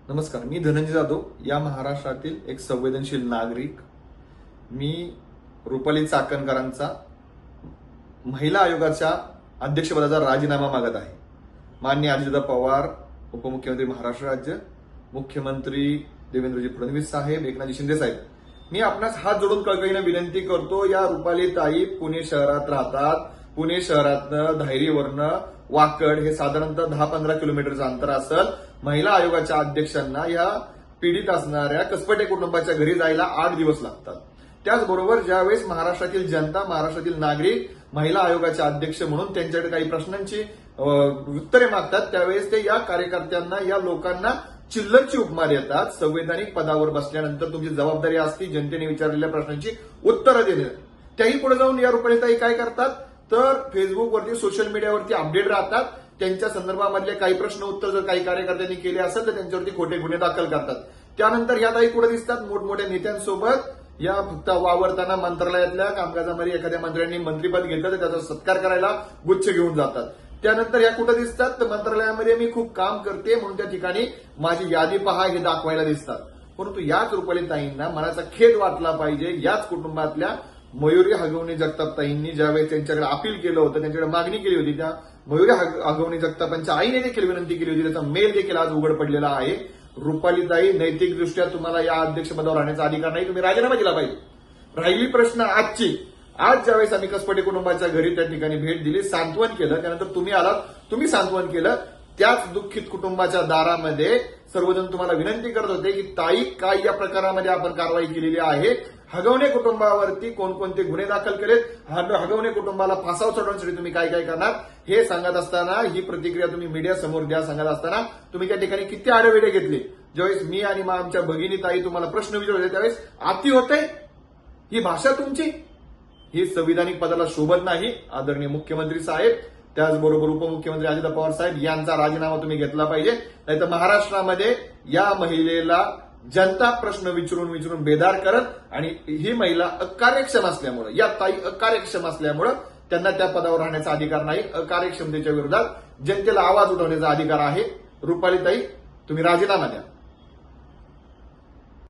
नमस्कार, मी धनंजय जाधव, या महाराष्ट्रातील एक संवेदनशील नागरिक. मी रुपाली चाकणकरांचा महिला आयोगाच्या अध्यक्षपदाचा राजीनामा मागत आहे. माननीय अजितदादा पवार, उपमुख्यमंत्री महाराष्ट्र राज्य, मुख्यमंत्री देवेंद्रजी फडणवीस साहेब, एकनाथजी शिंदे साहेब, मी आपणास हात जोडून कळकळीने विनंती करतो. या रुपाली ताई पुणे शहरात राहतात. पुणे शहरातनं धायरीवरनं वाकड हे साधारणतः 10-15 किलोमीटरचं अंतर असेल. महिला आयोगाच्या अध्यक्षांना या पीडित असणाऱ्या कसपटे कुटुंबाच्या घरी जायला 8 दिवस लागतात. त्याचबरोबर ज्यावेळेस महाराष्ट्रातील जनता, महाराष्ट्रातील नागरिक महिला आयोगाचे अध्यक्ष म्हणून त्यांच्याकडे काही प्रश्नांची उत्तरे मागतात, त्यावेळेस ते या कार्यकर्त्यांना, या लोकांना चिल्लरची उपमा देतात. संवैधानिक पदावर बसल्यानंतर तुमची जबाबदारी असते जनतेने विचारलेल्या प्रश्नांची उत्तरं देणे. त्याही पुढे जाऊन या रुपालीताई काय करतात तर फेसबुकवरती, सोशल मीडियावरती अपडेट राहतात. त्यांच्या संदर्भामधले काही प्रश्न उत्तर जर काही कार्यकर्त्यांनी केले असेल तर त्यांच्यावरती खोटे गुन्हे दाखल करतात. त्यानंतर ह्या ताई पुढे दिसतात मोठमोठ्या नेत्यांसोबत या फक्त वावरताना मंत्रालयातल्या कामकाजामध्ये एखाद्या मंत्र्यांनी मंत्रीपद घेतलं तर त्याचा सत्कार करायला गुच्छ घेऊन जातात. त्यानंतर या कुठं दिसतात तर मंत्रालयामध्ये मी खूप काम करते म्हणून त्या ठिकाणी माझी यादी पहा हे दाखवायला दिसतात. परंतु याच रुपालीताईंना मनाचा खेद वाटला पाहिजे. याच कुटुंबातल्या मयुरी हगवणे जगतापताईंनी ज्यावेळेस त्यांच्याकडे अपील केलं होतं, त्यांच्याकडे मागणी केली होती, त्या मयुरी हगवणे जगतापांच्या आईने देखील विनंती केली होती. त्याचा मेल देखील आज उघड पडलेला आहे. रुपालीताई, नैतिकदृष्ट्या तुम्हाला या अध्यक्षपदावर राहण्याचा अधिकार नाही, तुम्ही राजीनामा दिला पाहिजे. राहिली प्रश्न आजची. आज ज्यावेळेस आम्ही कसपटे कुटुंबाच्या घरी त्या ठिकाणी भेट दिली, सांत्वन केलं, त्यानंतर तुम्ही आलात, तुम्ही सांत्वन केलं. त्याच दुःखित कुटुंबाच्या दारामध्ये सर्वजण तुम्हाला विनंती करत होते की ताई, काय या प्रकारामध्ये आपण कारवाई केलेली आहे, हगवणे कुटुंबावरती कोणकोणते गुन्हे दाखल केलेत, हगवणे कुटुंबाला फासावर चढवण्यासाठी तुम्ही काय काय करणार हे सांगत असताना, ही प्रतिक्रिया तुम्ही मीडिया समोर द्या सांगत असताना तुम्ही त्या ठिकाणी किती आडेवेडे घेतले. ज्यावेळेस मी आणि आमच्या भगिनी ताई तुम्हाला प्रश्न विचारत होते त्यावेळेस आती होते. ही भाषा तुमची, ही संविधानिक पदाला शोभत नाही. आदरणीय मुख्यमंत्री साहेब, त्याचबरोबर उपमुख्यमंत्री अजितदादा पवार साहेब यांचा राजीनामा तुम्ही घेतला पाहिजे. नाहीतर महाराष्ट्रामध्ये या महिलेला जनता प्रश्न विचारून बेदार करत आणि ही महिला अकार्यक्षम असल्यामुळे, या ताई अकार्यक्षम असल्यामुळे त्यांना त्या पदावर राहण्याचा अधिकार नाही. अकार्यक्षमतेच्या विरोधात जनतेला आवाज उठवण्याचा अधिकार आहे. रुपालीताई, तुम्ही राजीनामा द्या.